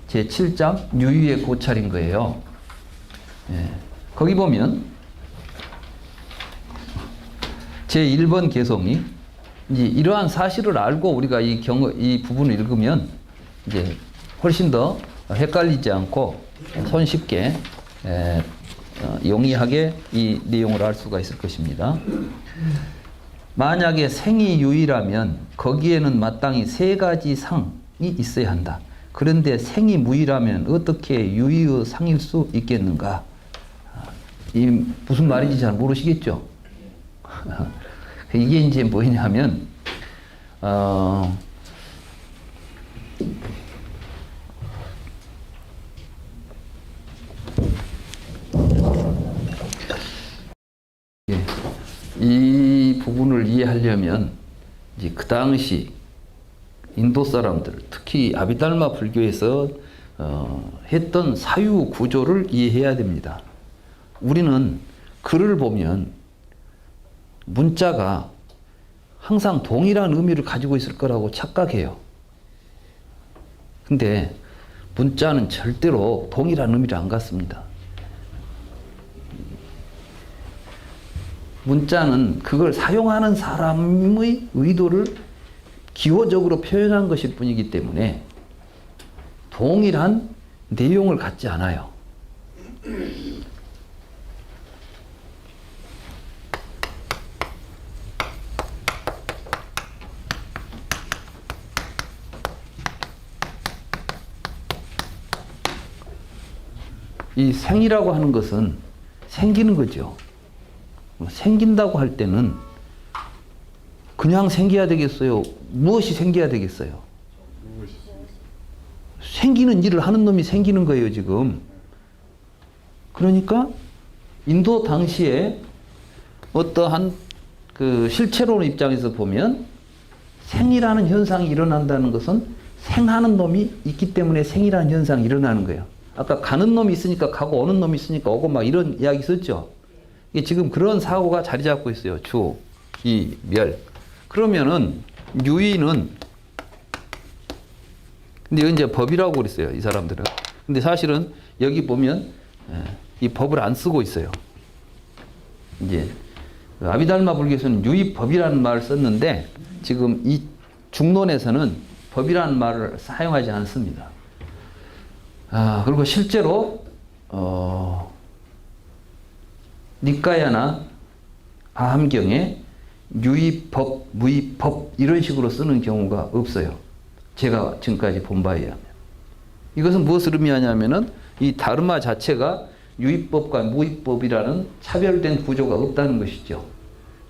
제 7장 유의의 고찰인 거예요. 예. 거기 보면 제 1번 개송이 이제 이러한 사실을 알고 우리가 이 부분을 읽으면 이제 훨씬 더 헷갈리지 않고 손쉽게 용이하게 이 내용을 알 수가 있을 것입니다. 만약에 생이 유의라면 거기에는 마땅히 세 가지 상이 있어야 한다. 그런데 생이 무의라면 어떻게 유의의 상일 수 있겠는가? 이 무슨 말인지 잘 모르시겠죠? 이게 이제 뭐냐면 이 부분을 이해하려면 이제 그 당시 인도 사람들, 특히 아비달마 불교에서 했던 사유 구조를 이해해야 됩니다. 우리는 글을 보면 문자가 항상 동일한 의미를 가지고 있을 거라고 착각해요. 근데 문자는 절대로 동일한 의미를 안 갖습니다. 문자는 그걸 사용하는 사람의 의도를 기호적으로 표현한 것일 뿐이기 때문에 동일한 내용을 갖지 않아요. 이 생이라고 하는 것은 생기는 거죠. 생긴다고 할 때는 그냥 생겨야 되겠어요? 무엇이 생겨야 되겠어요? 생기는 일을 하는 놈이 생기는 거예요, 지금. 그러니까 인도 당시에 어떠한 그 실체론 입장에서 보면 생이라는 현상이 일어난다는 것은 생하는 놈이 있기 때문에 생이라는 현상이 일어나는 거예요. 아까 가는 놈이 있으니까 가고 오는 놈이 있으니까 오고 막 이런 이야기 있었죠. 이게 지금 그런 사고가 자리 잡고 있어요. 주, 이, 멸. 그러면은 유의는 근데 이건 이제 법이라고 그랬어요. 이 사람들은. 근데 사실은 여기 보면 이 법을 안 쓰고 있어요. 이제 아비달마 불교에서는 유의법이라는 말을 썼는데 지금 이 중론에서는 법이라는 말을 사용하지 않습니다. 그리고 실제로 니까야나 아함경에 유의법, 무의법 이런 식으로 쓰는 경우가 없어요. 제가 지금까지 본 바에 의하면. 이것은 무엇을 의미하냐면은 이 다르마 자체가 유의법과 무의법이라는 차별된 구조가 없다는 것이죠.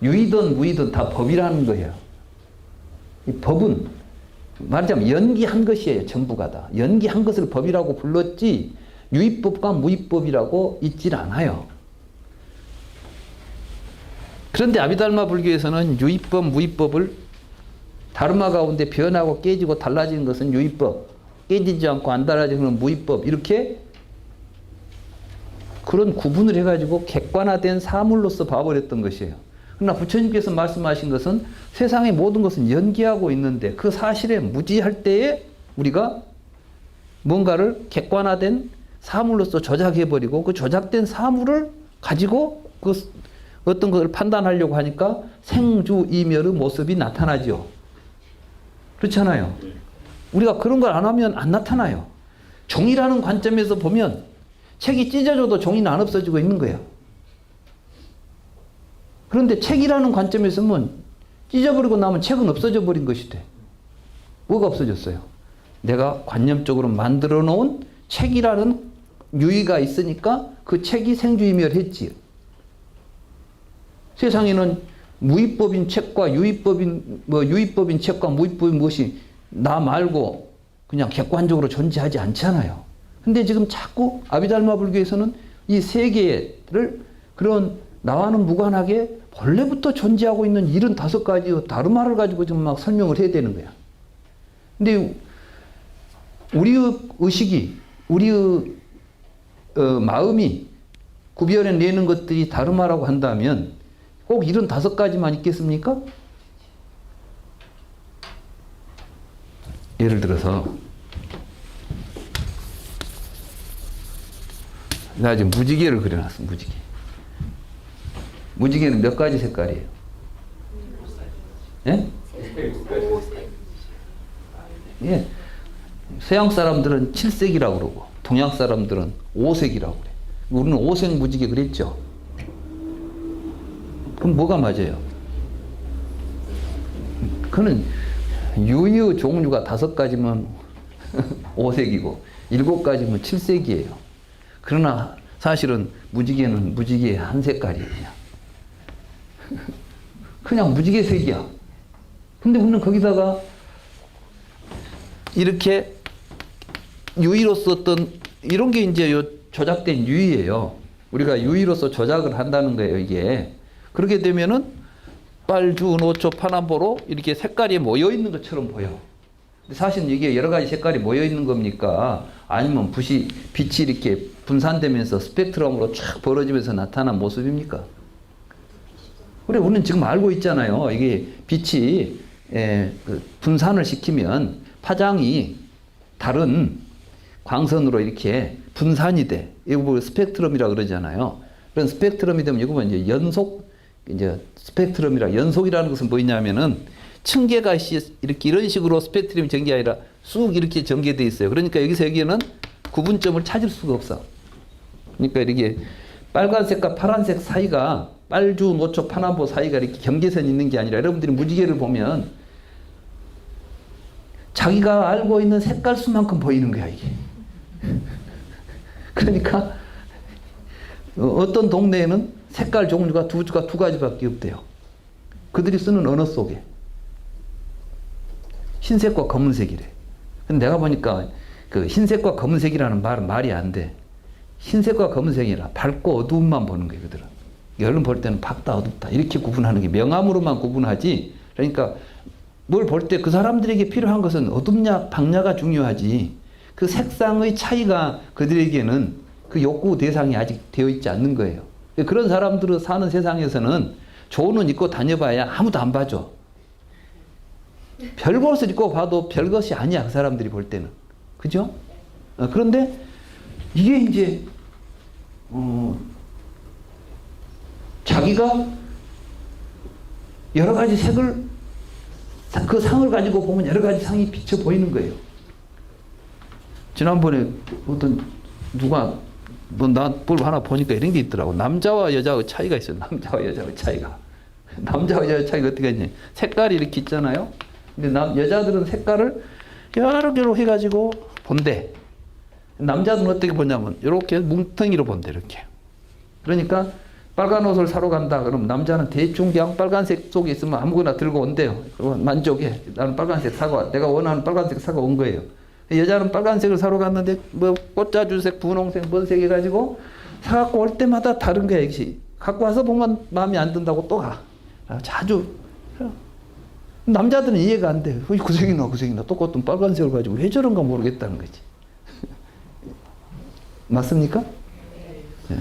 유의든 무의든 다 법이라는 거예요. 이 법은 말하자면 연기한 것이에요. 전부가 다. 연기한 것을 법이라고 불렀지 유의법과 무의법이라고 있질 않아요. 그런데 아비달마 불교에서는 유의법, 무의법을 다르마 가운데 변하고 깨지고 달라지는 것은 유의법, 깨지지 않고 안 달라지는 것은 무의법 이렇게 그런 구분을 해가지고 객관화된 사물로서 봐버렸던 것이에요. 그러나 부처님께서 말씀하신 것은 세상의 모든 것은 연기하고 있는데 그 사실에 무지할 때에 우리가 뭔가를 객관화된 사물로서 조작해버리고 그 조작된 사물을 가지고 그 어떤 것을 판단하려고 하니까 생주이멸의 모습이 나타나죠. 그렇잖아요. 우리가 그런 걸 안 하면 안 나타나요. 종이라는 관점에서 보면 책이 찢어져도 종이는 안 없어지고 있는 거예요. 그런데 책이라는 관점에서 보면 찢어버리고 나면 책은 없어져 버린 것이 돼. 뭐가 없어졌어요? 내가 관념적으로 만들어 놓은 책이라는 유의가 있으니까 그 책이 생주이멸했지요. 세상에는 무의법인 책과 유의법인 책과 무의법인 무엇이 나 말고 그냥 객관적으로 존재하지 않잖아요. 근데 지금 자꾸 아비달마 불교에서는 이 세계를 그런 나와는 무관하게 본래부터 존재하고 있는 75가지 다르마를 가지고 지금 막 설명을 해야 되는 거야. 근데 우리의 의식이, 우리의 마음이 구별해내는 것들이 다름하라고 한다면 꼭 이런 5가지만 있겠습니까? 예를 들어서 나 지금 무지개를 그려놨어. 무지개. 무지개는 몇 가지 색깔이에요? 예? 예. 서양 사람들은 7색이라고 그러고 동양 사람들은 5색이라고 그래. 우리는 5색 무지개 그랬죠. 그럼 뭐가 맞아요? 그는 유의 종류가 5가지면 5색이고 7가지면 7색이에요. 그러나 사실은 무지개는 무지개 한 색깔이에요. 그냥 무지개 색이야. 근데 우리는 거기다가 이렇게 유의로서 어떤 이런 게 이제 요 조작된 유의예요. 우리가 유의로서 조작을 한다는 거예요, 이게. 그렇게 되면은 빨주, 노초, 파남보로 이렇게 색깔이 모여 있는 것처럼 보여. 근데 사실 이게 여러 가지 색깔이 모여 있는 겁니까? 아니면 빛이 이렇게 분산되면서 스펙트럼으로 쫙 벌어지면서 나타난 모습입니까? 그래, 우리는 지금 알고 있잖아요. 이게 빛이 분산을 시키면 파장이 다른 광선으로 이렇게 분산이 돼. 이거 스펙트럼이라 그러잖아요. 그런 스펙트럼이 되면 이거 이제 연속, 이제 스펙트럼이라 연속이라는 것은 뭐냐면은 층계가 이렇게 이런 식으로 스펙트럼이 전개 아니라 쑥 이렇게 전개돼 있어요. 그러니까 여기서 여기에는 구분점을 찾을 수가 없어. 그러니까 이렇게 빨간색과 파란색 사이가 빨주, 노초, 파남보 사이가 이렇게 경계선이 있는 게 아니라 여러분들이 무지개를 보면 자기가 알고 있는 색깔 수만큼 보이는 거야, 이게. 그러니까 어떤 동네에는 색깔 종류가 두 가지밖에 없대요. 그들이 쓰는 언어 속에. 흰색과 검은색이래. 근데 내가 보니까 그 흰색과 검은색이라는 말은 말이 안 돼. 흰색과 검은색이라 밝고 어두움만 보는 거예요, 그들은. 여름 볼 때는 밝다, 어둡다. 이렇게 구분하는 게 명암으로만 구분하지. 그러니까 뭘 볼 때 그 사람들에게 필요한 것은 어둡냐, 밝냐가 중요하지. 그 색상의 차이가 그들에게는 그 욕구 대상이 아직 되어 있지 않는 거예요. 그런 사람들을 사는 세상에서는 좋은 옷 입고 다녀봐야 아무도 안 봐줘. 별것을 입고 봐도 별것이 아니야, 그 사람들이 볼 때는. 그죠? 그런데 이게 이제 자기가 여러 가지 색을, 그 상을 가지고 보면 여러 가지 상이 비쳐 보이는 거예요. 지난번에 어떤 누가 나 뭘 하나 보니까 이런 게 있더라고. 남자와 여자의 차이가 있어요. 남자와 여자의 차이가. 남자와 여자의 차이가 어떻게 있냐. 색깔이 이렇게 있잖아요. 근데 여자들은 색깔을 여러 개로 해가지고 본대. 남자들은 어떻게 보냐면 이렇게 뭉텅이로 본대, 이렇게. 그러니까 빨간 옷을 사러 간다 그러면 남자는 대충 그냥 빨간색 속에 있으면 아무거나 들고 온대요. 그러면 만족해. 나는 빨간색 사고 와. 내가 원하는 빨간색 사고 온 거예요. 여자는 빨간색을 사러 갔는데 뭐 꽃자주색, 분홍색, 뭔 색 해가지고 사갖고 올 때마다 다른 거야, 역시. 갖고 와서 보면 마음에 안 든다고 또 가. 자주. 남자들은 이해가 안 돼. 그 색이나 그 색이나 똑같은 빨간색을 가지고 왜 저런가 모르겠다는 거지. 맞습니까? 네.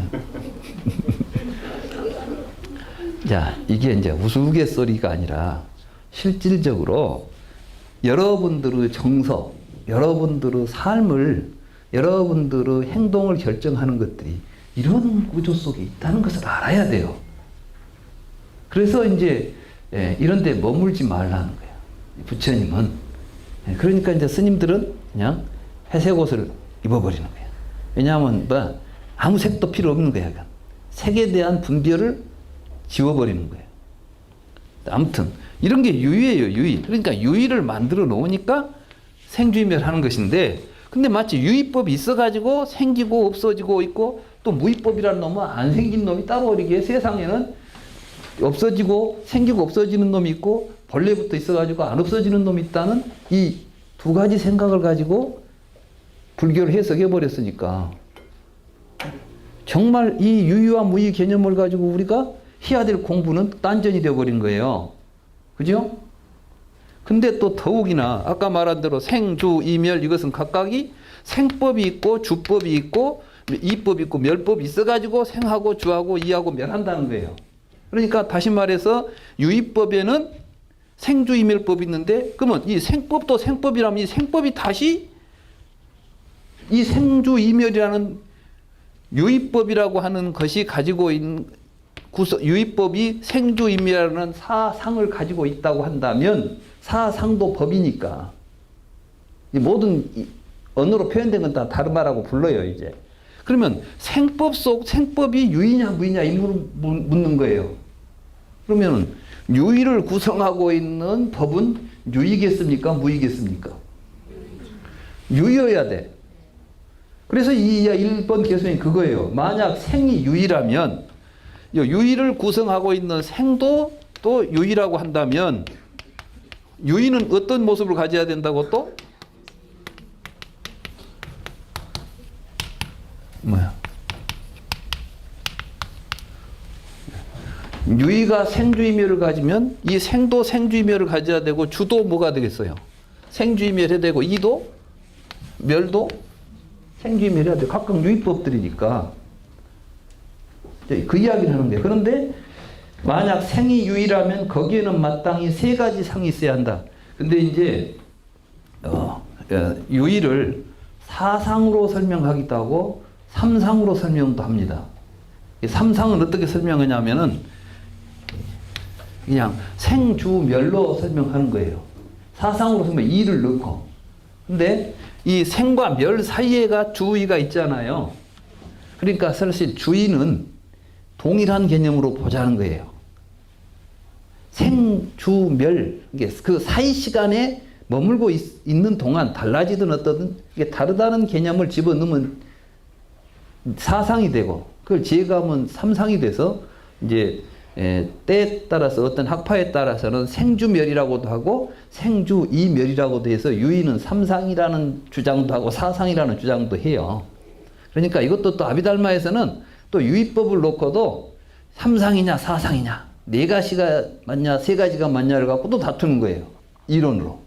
자, 이게 이제 우스갯소리가 아니라 실질적으로 여러분들의 정서, 여러분들의 삶을, 여러분들의 행동을 결정하는 것들이 이런 구조 속에 있다는 것을 알아야 돼요. 그래서 이제 이런 데 머물지 말라는 거예요. 부처님은. 그러니까 이제 스님들은 그냥 회색 옷을 입어버리는 거예요. 왜냐하면 뭐 아무 색도 필요 없는 거예요. 색에 대한 분별을 지워버리는 거예요. 아무튼 이런 게 유의예요, 유의. 그러니까 유의를 만들어 놓으니까 생주의멸하는 것인데, 근데 마치 유의법이 있어가지고 생기고 없어지고 있고 또 무의법이라는 놈은 안 생긴 놈이 따로 이렇게 세상에는 없어지고 생기고 없어지는 놈이 있고 본래부터 있어가지고 안 없어지는 놈이 있다는 이 두 가지 생각을 가지고 불교를 해석해 버렸으니까 정말 이 유의와 무의 개념을 가지고 우리가 해야 될 공부는 딴전이 되어버린 거예요. 그죠? 근데 또 더욱이나 아까 말한 대로 생, 주, 이멸 이것은 각각이 생법이 있고 주법이 있고 이법 있고 멸법 있어가지고 생하고 주하고 이하고 멸한다는 거예요. 그러니까 다시 말해서 유의법에는 생주이멸법이 있는데, 그러면 이 생법도 생법이라면 이 생법이 다시 이 생주이멸이라는 유의법이라고 하는 것이 가지고 있는 유의법이 생주이멸이라는 사상을 가지고 있다고 한다면 사상도 법이니까 이 모든 언어로 표현된 건 다 다른 말하고 불러요. 이제 그러면 생법 속 생법이 유의냐 무의냐 이 묻는 거예요. 그러면 유의를 구성하고 있는 법은 유의겠습니까? 무의겠습니까? 유의여야 돼. 그래서 이 1번 개수는 그거예요. 만약 생이 유의라면 유의를 구성하고 있는 생도 또 유의라고 한다면 유의는 어떤 모습을 가져야 된다고 또? 뭐야? 유의가 생주의멸을 가지면 이 생도 생주의멸을 가져야 되고 주도 뭐가 되겠어요? 생주의멸해야 되고 이도 멸도 생주의멸해야 돼요. 각각 유의법들이니까 그 이야기를 하는 거예요. 그런데 만약 생이 유의라면 거기에는 마땅히 세 가지 상이 있어야 한다. 근데 이제 유의를 사상으로 설명하기도 하고 삼상으로 설명도 합니다. 삼상은 어떻게 설명하냐면은 그냥 생주멸로 설명하는 거예요. 사상으로 설명 이를 넣고. 근데 이 생과 멸 사이에가 주의가 있잖아요. 그러니까 사실 주의는 동일한 개념으로 보자는 거예요. 생주멸, 그 사이 시간에 머물고 있는 동안 달라지든 어떠든 이게 다르다는 개념을 집어넣으면 사상이 되고 그걸 지혜가면 삼상이 돼서 이제 때에 따라서 어떤 학파에 따라서는 생주멸이라고도 하고 생주이멸이라고도 해서 유의는 삼상이라는 주장도 하고 사상이라는 주장도 해요. 그러니까 이것도 또 아비달마에서는 또 유의법을 놓고도 삼상이냐 사상이냐 네 가지가 맞냐 세 가지가 맞냐를 갖고 또 다투는 거예요. 이론으로.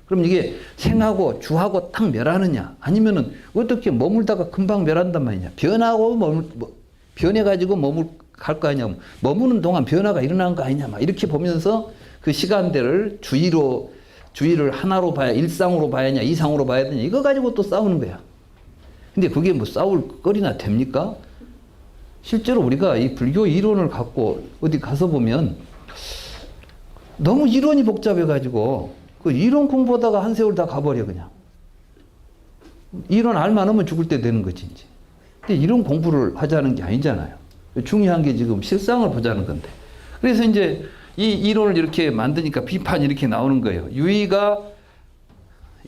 그럼 이게 생하고 주하고 딱 멸하느냐 아니면은 어떻게 머물다가 금방 멸한단 말이냐. 변해가지고 갈 거 아니냐. 머무는 동안 변화가 일어난 거 아니냐. 막 이렇게 보면서 그 시간대를 주의를 하나로 봐야 일상으로 봐야 하냐 이상으로 봐야 되냐 이거 가지고 또 싸우는 거야. 근데 그게 뭐 싸울 거리나 됩니까? 실제로 우리가 이 불교 이론을 갖고 어디 가서 보면 너무 이론이 복잡해가지고 그 이론 공부하다가 한 세월 다 가버려 그냥. 이론 알만 하면 죽을 때 되는 거지 이제. 근데 이론 공부를 하자는 게 아니잖아요. 중요한 게 지금 실상을 보자는 건데. 그래서 이제 이 이론을 이렇게 만드니까 비판이 이렇게 나오는 거예요.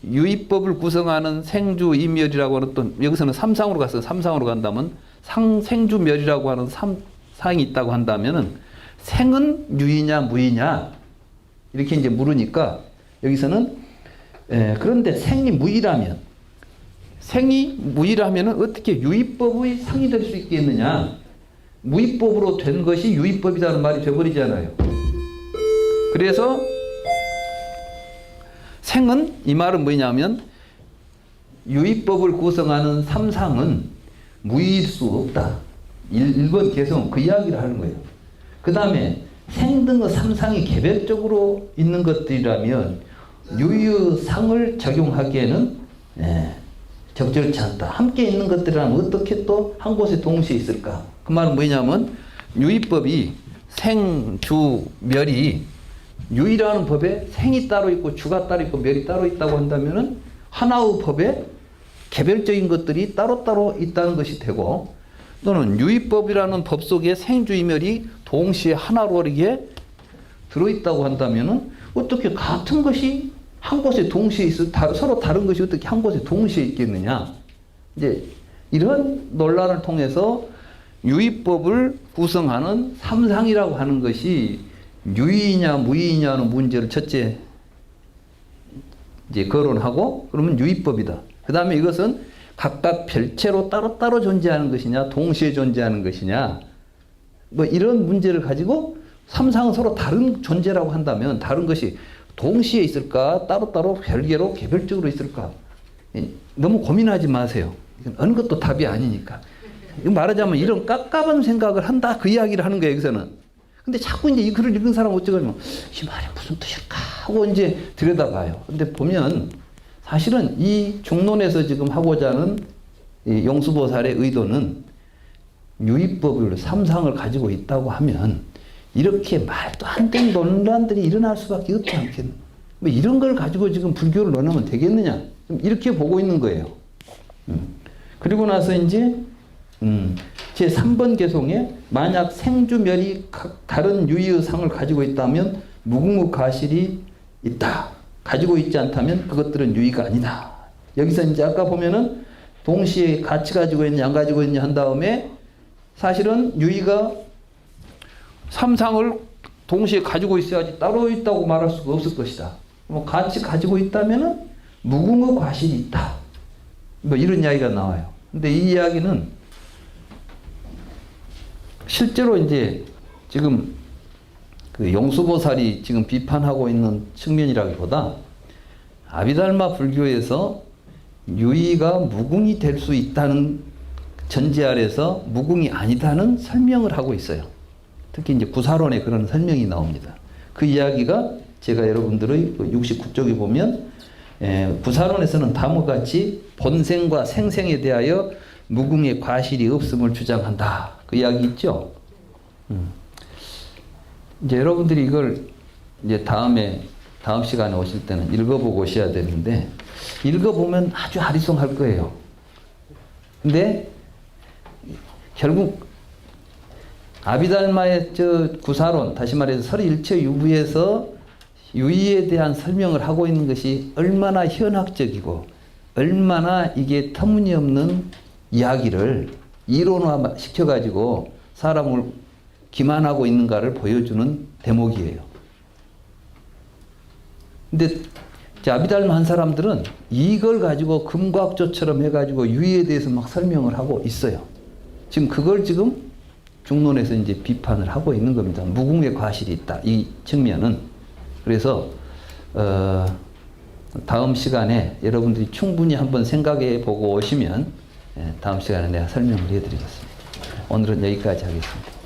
유의법을 구성하는 생주이멸이라고 하는 또 여기서는 삼상으로 갔어요. 삼상으로 간다면 생주멸이라고 하는 삼상이 있다고 한다면은 생은 유의냐 무의냐 이렇게 이제 물으니까 여기서는 그런데 생이 무의라면은 어떻게 유의법의 상이 될 수 있겠느냐? 무의법으로 된 것이 유의법이라는 말이 되어버리잖아요. 그래서 생은 이 말은 뭐냐면 유의법을 구성하는 삼상은 무의일 수 없다. 1번 개성 그 이야기를 하는 거예요. 그 다음에 생 등의 삼상이 개별적으로 있는 것들이라면 유의상을 적용하기에는 적절치 않다. 함께 있는 것들이라면 어떻게 또 한 곳에 동시에 있을까? 그 말은 뭐냐면 유의법이 생, 주, 멸이 유의라는 법에 생이 따로 있고 주가 따로 있고 멸이 따로 있다고 한다면은 하나의 법에 개별적인 것들이 따로따로 있다는 것이 되고 또는 유의법이라는 법 속에 생주의멸이 동시에 하나로 이렇게 들어있다고 한다면은 어떻게 같은 것이 한 곳에 동시에 서로 다른 것이 어떻게 한 곳에 동시에 있겠느냐. 이제 이런 논란을 통해서 유의법을 구성하는 삼상이라고 하는 것이 유의냐 무의냐는 문제를 첫째 이제 거론하고 그러면 유의법이다. 그 다음에 이것은 각각 별채로 따로따로 존재하는 것이냐 동시에 존재하는 것이냐 뭐 이런 문제를 가지고 삼상은 서로 다른 존재라고 한다면 다른 것이 동시에 있을까 따로따로 별개로 개별적으로 있을까 너무 고민하지 마세요. 어느 것도 답이 아니니까. 이거 말하자면 이런 깝깝한 생각을 한다 그 이야기를 하는 거예요 여기서는. 근데 자꾸 이제 이 글을 읽은 사람 어쩌면 이 말이 무슨 뜻일까 하고 이제 들여다봐요. 근데 보면 사실은 이 중론에서 지금 하고자 하는 이 용수보살의 의도는 유의법을 삼상을 가지고 있다고 하면 이렇게 말도 안 되는 논란들이 일어날 수밖에 없지 않겠나. 뭐 이런 걸 가지고 지금 불교를 논하면 되겠느냐. 이렇게 보고 있는 거예요. 그리고 나서 이제 제 3번 개송에 만약 생주멸이 각 다른 유의의 상을 가지고 있다면 무궁무 가실이 있다. 가지고 있지 않다면 그것들은 유의가 아니다. 여기서 이제 아까 보면은 동시에 같이 가지고 있냐 안 가지고 있냐 한 다음에 사실은 유의가 삼상을 동시에 가지고 있어야지 따로 있다고 말할 수가 없을 것이다. 뭐 같이 가지고 있다면은 무궁의 과실이 있다. 뭐 이런 이야기가 나와요. 근데 이 이야기는 실제로 이제 지금 그 용수보살이 지금 비판하고 있는 측면이라기보다 아비달마 불교에서 유의가 무궁이 될 수 있다는 전제 아래서 무궁이 아니다는 설명을 하고 있어요. 특히 이제 구사론에 그런 설명이 나옵니다. 그 이야기가 제가 여러분들의 69쪽에 보면 구사론에서는 다음과 같이 본생과 생생에 대하여 무궁의 과실이 없음을 주장한다. 그 이야기 있죠? 이제 여러분들이 이걸 이제 다음 시간에 오실 때는 읽어보고 오셔야 되는데, 읽어보면 아주 아리송할 거예요. 근데 결국 아비달마의 저 구사론, 다시 말해서 설일체 유부에서 유의에 대한 설명을 하고 있는 것이 얼마나 현학적이고 얼마나 이게 터무니없는 이야기를 이론화 시켜가지고 사람을 기만하고 있는가를 보여주는 대목이에요. 근데 아비달마 한 사람들은 이걸 가지고 금과학조처럼 해가지고 유의에 대해서 막 설명을 하고 있어요. 지금 그걸 지금 중론에서 이제 비판을 하고 있는 겁니다. 무궁의 과실이 있다. 이 측면은. 그래서 다음 시간에 여러분들이 충분히 한번 생각해 보고 오시면 다음 시간에 내가 설명을 해드리겠습니다. 오늘은 여기까지 하겠습니다.